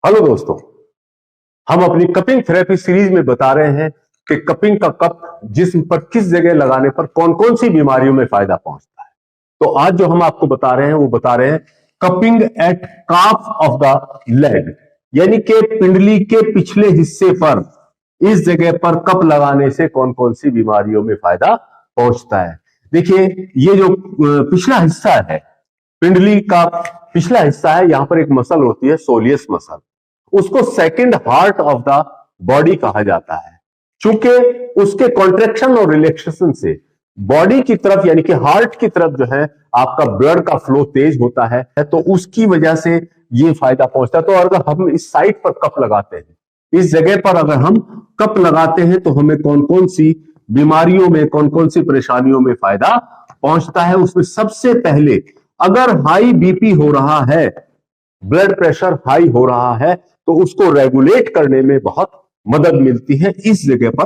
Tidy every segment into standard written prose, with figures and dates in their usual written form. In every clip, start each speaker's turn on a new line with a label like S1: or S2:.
S1: Hello दोस्तों, हम अपनी कपिंग थेरेपी सीरीज में बता रहे हैं कि कपिंग का कप जिस्म पर किस जगह लगाने पर कौन कौन सी बीमारियों में फायदा पहुंचता है। तो आज जो हम आपको बता रहे हैं वो बता रहे हैं cupping at calf of the leg, यानी कि पिंडली के पिछले हिस्से पर इस जगह पर कप लगाने से कौन कौन सी बीमारियों में फायदा पहुंचता है। देखिए, ये जो पिछला हिस्सा है, पिंडली का पिछला हिस्सा है, यहां पर एक मसल होती है सोलियस मसल, उसको second heart of the body कहा जाता है। चूंकि उसके कॉन्ट्रेक्शन और रिलैक्सेशन से बॉडी की तरफ यानी कि हार्ट की तरफ जो है आपका ब्लड का फ्लो तेज होता है, तो उसकी वजह से ये फायदा पहुंचता है। तो अगर हम इस साइड पर कप लगाते हैं, इस जगह पर अगर हम कप लगाते हैं तो हमें कौन कौन सी बीमारियों में, कौन कौन सी परेशानियों में फायदा पहुंचता है। उसमें सबसे पहले, अगर हाई बीपी हो रहा है, ब्लड प्रेशर हाई हो रहा है, तो उसको रेगुलेट करने में बहुत मदद मिलती है इस जगह पर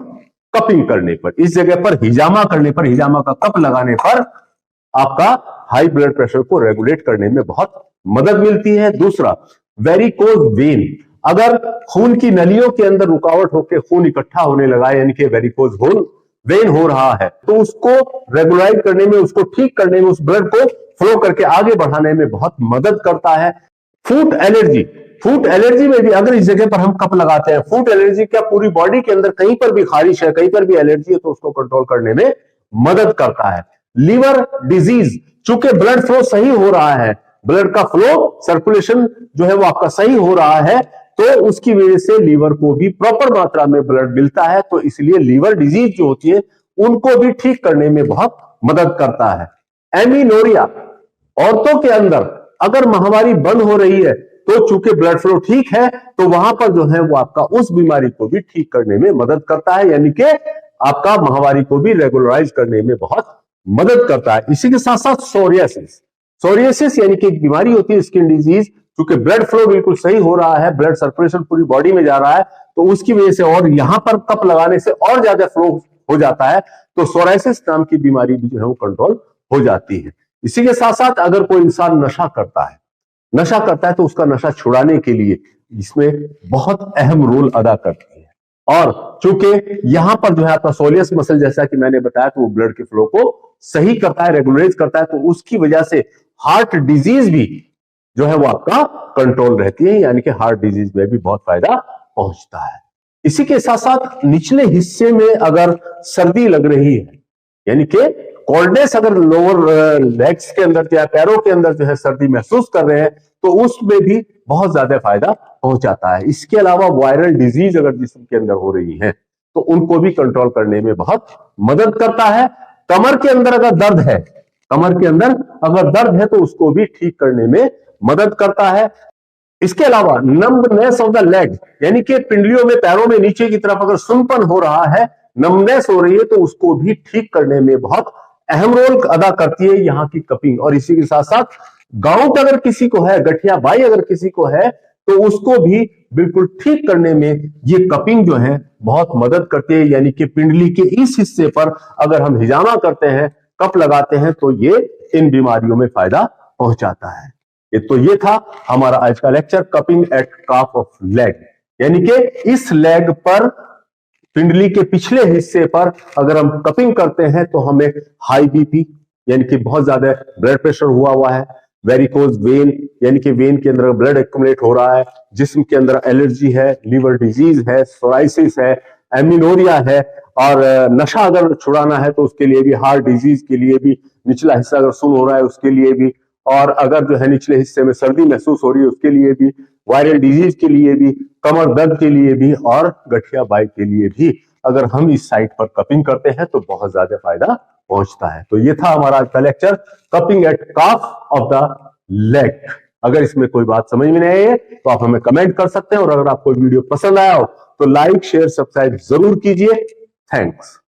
S1: कपिंग करने पर, इस जगह पर हिजामा करने पर, हिजामा का कप लगाने पर आपका हाई ब्लड प्रेशर को रेगुलेट करने में बहुत मदद मिलती है। दूसरा, वेरिकोज वेन, अगर खून की नलियों के अंदर रुकावट होकर खून इकट्ठा होने लगा, यानी कि वेरिकोज वेन हो रहा है, तो उसको रेगुलाइज करने में, उसको ठीक करने में, उस ब्लड को फ्लो करके आगे बढ़ाने में बहुत मदद करता है। फूड एलर्जी, फूड एलर्जी में भी अगर इस जगह पर हम कप लगाते हैं, फूड एलर्जी क्या पूरी बॉडी के अंदर कहीं पर भी खारिश है, कहीं पर भी एलर्जी है, तो उसको कंट्रोल करने में मदद करता है। लीवर डिजीज, चूंकि ब्लड फ्लो सही हो रहा है, ब्लड का फ्लो सर्कुलेशन जो है वो आपका सही हो रहा है, तो उसकी वजह से लीवर को भी प्रॉपर मात्रा में ब्लड मिलता है, तो इसलिए लीवर डिजीज जो होती है उनको भी ठीक करने में बहुत मदद करता है। एमिनोरिया, औरतों के अंदर अगर माहवारी बंद हो रही है, तो चूंकि ब्लड फ्लो ठीक है, तो वहां पर जो है वो आपका उस बीमारी को भी ठीक करने में मदद करता है, यानी कि आपका माहवारी को भी रेगुलराइज करने में बहुत मदद करता है। इसी के साथ साथ सोरियासिस, सोरियासिस यानी कि एक बीमारी होती है स्किन डिजीज, क्योंकि ब्लड फ्लो बिल्कुल सही हो रहा है, ब्लड सर्कुलेशन पूरी बॉडी में जा रहा है, तो उसकी वजह से और यहां पर कप लगाने से और ज्यादा फ्लो हो जाता है, तो सोरियासिस नाम की बीमारी भी जो है वो कंट्रोल हो जाती है। इसी के साथ साथ अगर कोई इंसान नशा करता है तो उसका नशा छुड़ाने के लिए इसमें बहुत अहम रोल अदा करती है। और चूंकि यहां पर जो है आपका सोलियस मसल, जैसा कि मैंने बताया, तो वो ब्लड के फ्लो को सही करता है, रेगुलेट करता है, तो उसकी वजह से हार्ट डिजीज भी जो है वो आपका कंट्रोल रहती है, यानी कि हार्ट डिजीज में भी बहुत फायदा पहुंचता है। इसी के साथ साथ निचले हिस्से में अगर सर्दी लग रही है, यानी कि कोल्डनेस अगर लोअर लेग्स के अंदर या पैरों के अंदर जो है सर्दी महसूस कर रहे हैं, तो उसमें भी बहुत ज्यादा फायदा पहुंचाता है। इसके अलावा वायरल डिजीज अगर जिस्म के अंदर हो रही है, तो उनको भी कंट्रोल करने में बहुत मदद करता है। कमर के अंदर अगर दर्द है, कमर के अंदर अगर दर्द है, तो उसको भी ठीक करने में मदद करता है। इसके अलावा नम्बनेस ऑफ द लेग, यानी कि पिंडलियों में, पैरों में नीचे की तरफ अगर सुनपन हो रहा है, नम्बनेस हो रही है, तो उसको भी ठीक करने में बहुत अहम रोल अदा करती है यहाँ की कपिंग। और इसी के साथ साथ गाउट अगर किसी को है, गठिया बाई अगर किसी को है, तो उसको भी बिल्कुल ठीक करने में ये कपिंग जो है बहुत मदद करती है, यानी कि पिंडली के इस हिस्से पर अगर हम हिजामा करते हैं, कप लगाते हैं, तो ये इन बीमारियों में फायदा पहुंचाता है। ये था हमारा आज का lecture, cupping at calf of leg, यानी कि इस लेग पर, पिंडली के पिछले हिस्से पर अगर हम कपिंग करते हैं, तो हमें हाई बीपी यानी कि बहुत ज्यादा ब्लड प्रेशर हुआ है, वेरिकोज वेन यानी कि वेन के अंदर ब्लड एक्युमुलेट हो रहा है, जिस्म के अंदर एलर्जी है, लीवर डिजीज है, सोराइसिस है, एमिनोरिया है, और नशा अगर छुड़ाना है तो उसके लिए भी, हार्ट डिजीज के लिए भी, निचला हिस्सा अगर सुन हो रहा है उसके लिए भी, और अगर जो है निचले हिस्से में सर्दी महसूस हो रही है उसके लिए भी, वायरल डिजीज के लिए भी, कमर दर्द के लिए भी, और गठिया बाई के लिए भी अगर हम इस साइट पर कपिंग करते हैं तो बहुत ज्यादा फायदा पहुंचता है। तो ये था हमारा आज का lecture, cupping at calf of the leg. अगर इसमें कोई बात समझ में नहीं आई है तो आप हमें कमेंट कर सकते हैं, और अगर आपको वीडियो पसंद आया हो तो लाइक, शेयर, सब्सक्राइब जरूर कीजिए। थैंक्स।